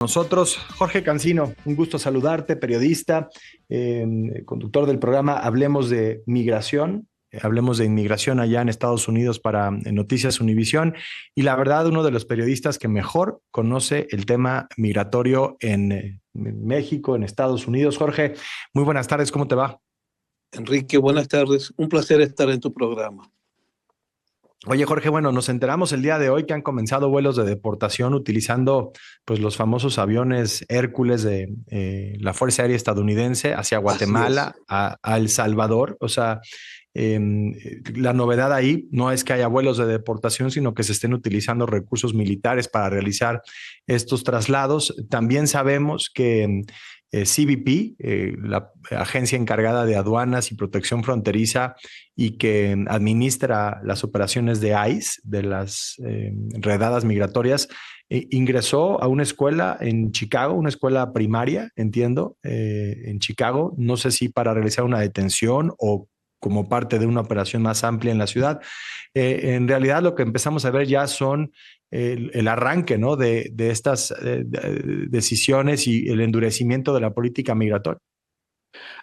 Nosotros, Jorge Cancino, un gusto saludarte, periodista, conductor del programa Hablemos de inmigración allá en Estados Unidos para Noticias Univisión, y la verdad, uno de los periodistas que mejor conoce el tema migratorio en México, en Estados Unidos. Jorge, muy buenas tardes, ¿cómo te va? Enrique, buenas tardes. Un placer estar en tu programa. Oye, Jorge, bueno, nos enteramos el día de hoy que han comenzado vuelos de deportación utilizando pues los famosos aviones Hércules de la Fuerza Aérea Estadounidense hacia Así es. Guatemala, a El Salvador. O sea, la novedad ahí no es que haya vuelos de deportación, sino que se estén utilizando recursos militares para realizar estos traslados. También sabemos que CBP, la agencia encargada de aduanas y protección fronteriza y que administra las operaciones de ICE, de las redadas migratorias, ingresó a una escuela en Chicago, una escuela primaria, entiendo, en Chicago, no sé si para realizar una detención o como parte de una operación más amplia en la ciudad. En realidad lo que empezamos a ver ya son el arranque, ¿no? de estas decisiones y el endurecimiento de la política migratoria.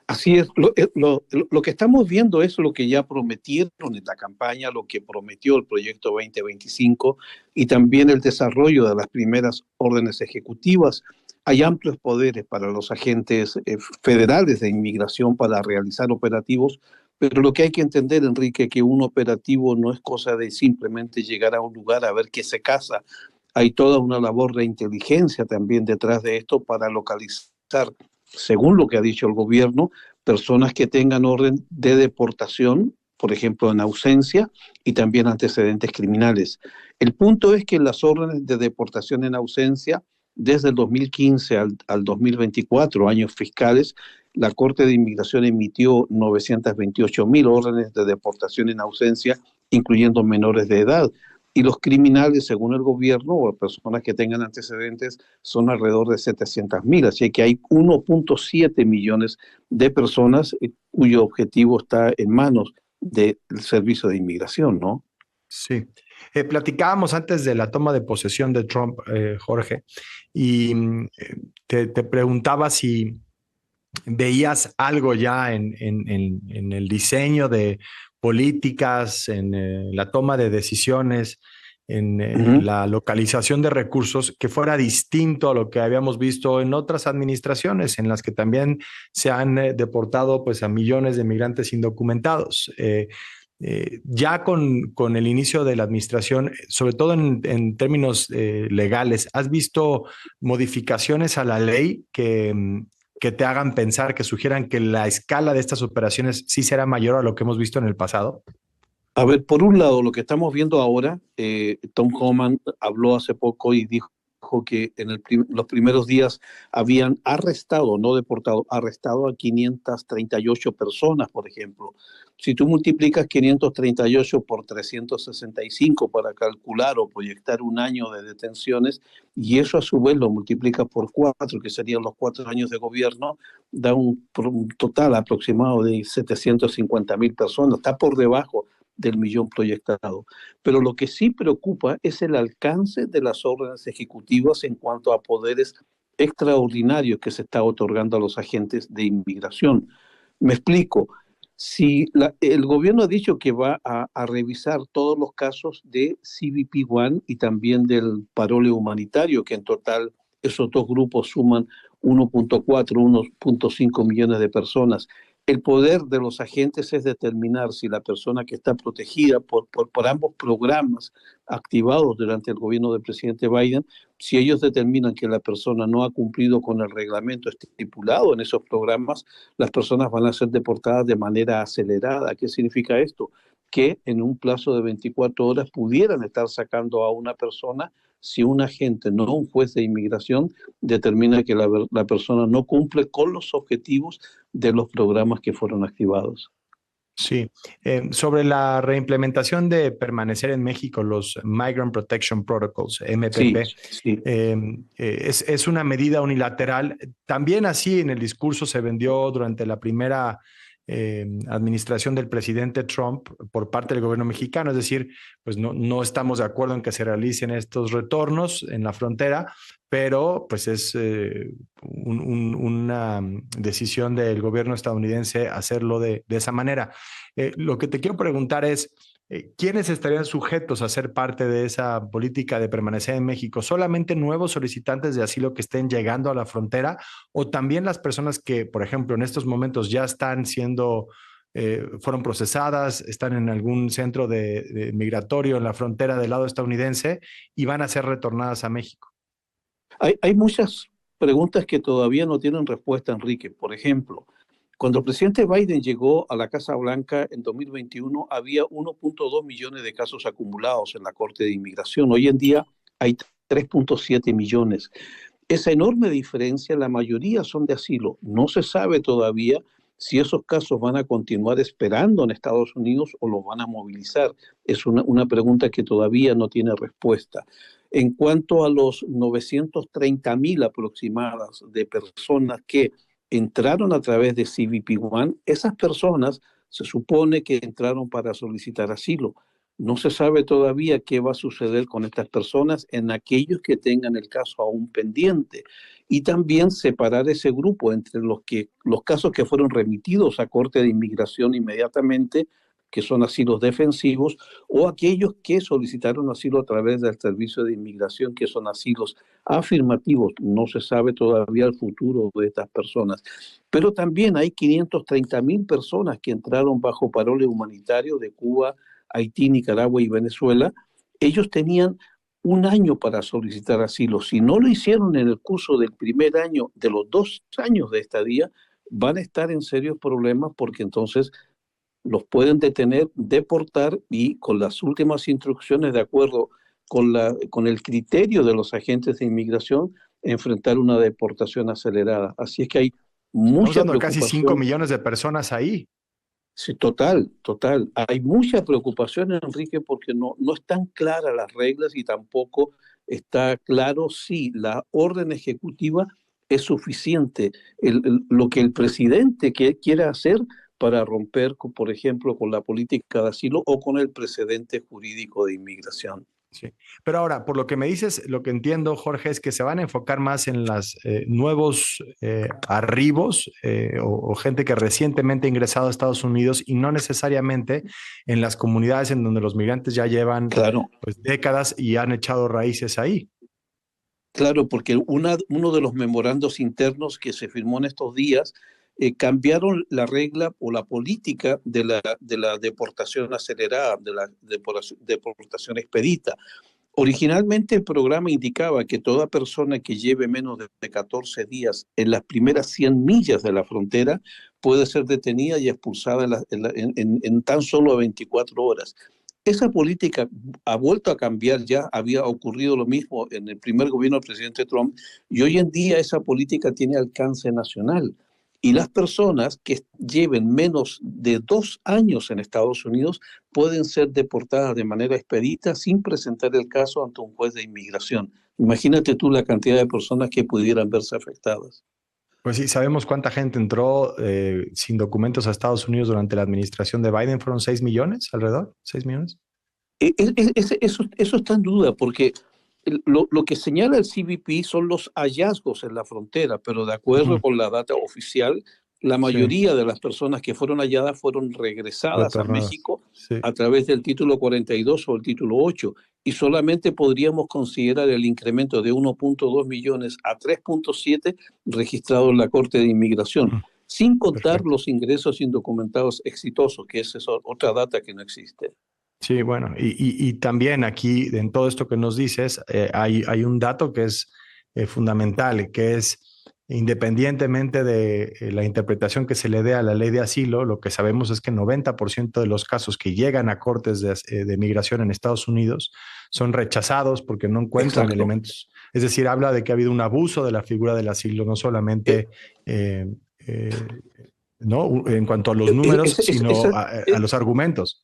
Así es. Lo que estamos viendo es lo que ya prometieron en la campaña, lo que prometió el proyecto 2025 y también el desarrollo de las primeras órdenes ejecutivas. Hay amplios poderes para los agentes federales de inmigración para realizar operativos, pero lo que hay que entender, Enrique, es que un operativo no es cosa de simplemente llegar a un lugar a ver qué se casa. Hay toda una labor de inteligencia también detrás de esto para localizar, según lo que ha dicho el gobierno, personas que tengan orden de deportación, por ejemplo, en ausencia, y también antecedentes criminales. El punto es que las órdenes de deportación en ausencia, desde el 2015 al 2024, años fiscales, la Corte de Inmigración emitió 928.000 órdenes de deportación en ausencia, incluyendo menores de edad. Y los criminales, según el gobierno, o personas que tengan antecedentes, son alrededor de 700.000. Así que hay 1.7 millones de personas cuyo objetivo está en manos del servicio de inmigración, ¿no? Sí. Platicábamos antes de la toma de posesión de Trump, Jorge, y te preguntaba si veías algo ya en el diseño de políticas, en la toma de decisiones, en Ujú. la localización de recursos que fuera distinto a lo que habíamos visto en otras administraciones, en las que también se han deportado pues, a millones de migrantes indocumentados. Ya con el inicio de la administración, sobre todo en términos legales, ¿has visto modificaciones a la ley que te hagan pensar, que sugieran que la escala de estas operaciones sí será mayor a lo que hemos visto en el pasado? A ver, por un lado, lo que estamos viendo ahora, Tom Homan habló hace poco y dijo que en los primeros días habían arrestado, no deportado, arrestado a 538 personas, por ejemplo. Si tú multiplicas 538 por 365 para calcular o proyectar un año de detenciones, y eso a su vez lo multiplica por 4, que serían los 4 años de gobierno, da un total aproximado de 750.000 personas. Está por debajo del millón proyectado. Pero lo que sí preocupa es el alcance de las órdenes ejecutivas en cuanto a poderes extraordinarios que se está otorgando a los agentes de inmigración. Me explico. Si el gobierno ha dicho que va a revisar todos los casos de CBP One y también del parole humanitario, que en total esos dos grupos suman 1.4, 1.5 millones de personas. El poder de los agentes es determinar si la persona que está protegida por ambos programas activados durante el gobierno del presidente Biden, si ellos determinan que la persona no ha cumplido con el reglamento estipulado en esos programas, las personas van a ser deportadas de manera acelerada. ¿Qué significa esto? Que en un plazo de 24 horas pudieran estar sacando a una persona si un agente, no un juez de inmigración, determina que la persona no cumple con los objetivos de los programas que fueron activados. Sí. Sobre la reimplementación de permanecer en México, los Migrant Protection Protocols, Sí, MPP, sí. es una medida unilateral. También así en el discurso se vendió durante la primera administración del presidente Trump por parte del gobierno mexicano. Es decir, pues no estamos de acuerdo en que se realicen estos retornos en la frontera, pero pues es una decisión del gobierno estadounidense hacerlo de esa manera. Lo que te quiero preguntar es, ¿quiénes estarían sujetos a ser parte de esa política de permanecer en México? ¿Solamente nuevos solicitantes de asilo que estén llegando a la frontera o también las personas que, por ejemplo, en estos momentos ya están siendo, fueron procesadas, están en algún centro de migratorio en la frontera del lado estadounidense y van a ser retornadas a México? Hay muchas preguntas que todavía no tienen respuesta, Enrique. Por ejemplo, cuando el presidente Biden llegó a la Casa Blanca en 2021, había 1.2 millones de casos acumulados en la Corte de Inmigración. Hoy en día hay 3.7 millones. Esa enorme diferencia, la mayoría son de asilo. No se sabe todavía si esos casos van a continuar esperando en Estados Unidos o los van a movilizar. Es una pregunta que todavía no tiene respuesta. En cuanto a los 930,000 aproximadas de personas que entraron a través de CBP One, esas personas se supone que entraron para solicitar asilo. No se sabe todavía qué va a suceder con estas personas en aquellos que tengan el caso aún pendiente. Y también separar ese grupo entre los casos que fueron remitidos a Corte de Inmigración inmediatamente, que son asilos defensivos, o aquellos que solicitaron asilo a través del Servicio de Inmigración, que son asilos afirmativos. No se sabe todavía el futuro de estas personas. Pero también hay 530,000 personas que entraron bajo parole humanitario de Cuba, Haití, Nicaragua y Venezuela. Ellos tenían un año para solicitar asilo. Si no lo hicieron en el curso del primer año, de los 2 años de estadía, van a estar en serios problemas porque entonces los pueden detener, deportar y con las últimas instrucciones, de acuerdo con el criterio de los agentes de inmigración, enfrentar una deportación acelerada. Así es que hay Estamos mucha hablando de casi 5 preocupación. millones de personas ahí. Sí, total, total. Hay mucha preocupación, Enrique, porque no están claras las reglas y tampoco está claro si la orden ejecutiva es suficiente. Lo que el presidente quiere hacer para romper, por ejemplo, con la política de asilo o con el precedente jurídico de inmigración. Sí. Pero ahora, por lo que me dices, lo que entiendo, Jorge, es que se van a enfocar más en los nuevos arribos o gente que recientemente ha ingresado a Estados Unidos y no necesariamente en las comunidades en donde los migrantes ya llevan Claro, pues, décadas y han echado raíces ahí. claro, porque uno de los memorandos internos que se firmó en estos días cambiaron la regla o la política de la deportación acelerada, de la deportación expedita. Originalmente el programa indicaba que toda persona que lleve menos de 14 días en las primeras 100 millas de la frontera puede ser detenida y expulsada en tan solo 24 horas. Esa política ha vuelto a cambiar, ya había ocurrido lo mismo en el primer gobierno del presidente Trump y hoy en día esa política tiene alcance nacional. Y las personas que lleven menos de 2 años en Estados Unidos pueden ser deportadas de manera expedita sin presentar el caso ante un juez de inmigración. Imagínate tú la cantidad de personas que pudieran verse afectadas. Pues sí, sabemos cuánta gente entró sin documentos a Estados Unidos durante la administración de Biden. ¿Fueron 6 millones alrededor? ¿6 millones? Eso está en duda porque lo que señala el CBP son los hallazgos en la frontera, pero de acuerdo Ujú. con la data oficial, la Sí, mayoría de las personas que fueron halladas fueron regresadas a retornadas. México Sí, a través del título 42 o el título 8, y solamente podríamos considerar el incremento de 1.2 millones a 3.7 registrado en la Corte de Inmigración, ujú, sin contar perfecto. los ingresos indocumentados exitosos, que esa es otra data que no existe. Sí, bueno, y también aquí en todo esto que nos dices, hay un dato que es fundamental, que es independientemente de la interpretación que se le dé a la ley de asilo, lo que sabemos es que 90% de los casos que llegan a cortes de migración en Estados Unidos son rechazados porque no encuentran Exacto. elementos. Es decir, habla de que ha habido un abuso de la figura del asilo, no Eh, solamente no en cuanto a los números, ese- ese- sino ese- a los argumentos.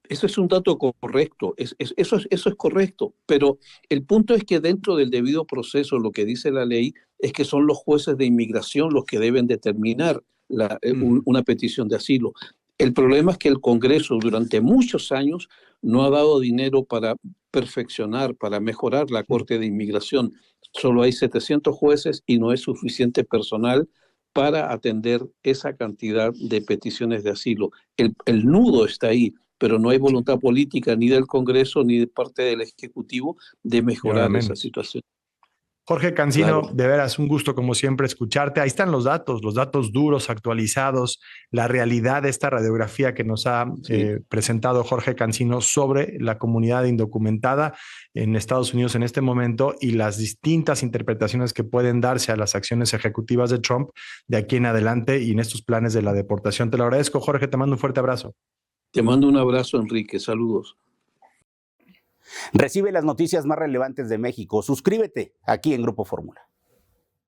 Eso es un dato correcto, eso es correcto, pero el punto es que dentro del debido proceso lo que dice la ley es que son los jueces de inmigración los que deben determinar una petición de asilo. El problema es que el Congreso durante muchos años no ha dado dinero para perfeccionar, para mejorar la Corte de Inmigración. Solo hay 700 jueces y no es suficiente personal para atender esa cantidad de peticiones de asilo. El nudo está ahí, pero no hay voluntad política ni del Congreso ni de parte del Ejecutivo de mejorar esa situación. Jorge Cancino, claro, de veras, un gusto como siempre escucharte. Ahí están los datos duros, actualizados, la realidad de esta radiografía que nos ha presentado Jorge Cancino sobre la comunidad indocumentada en Estados Unidos en este momento y las distintas interpretaciones que pueden darse a las acciones ejecutivas de Trump de aquí en adelante y en estos planes de la deportación. Te lo agradezco, Jorge, te mando un fuerte abrazo. Te mando un abrazo, Enrique, saludos. Recibe las noticias más relevantes de México. Suscríbete aquí en Grupo Fórmula.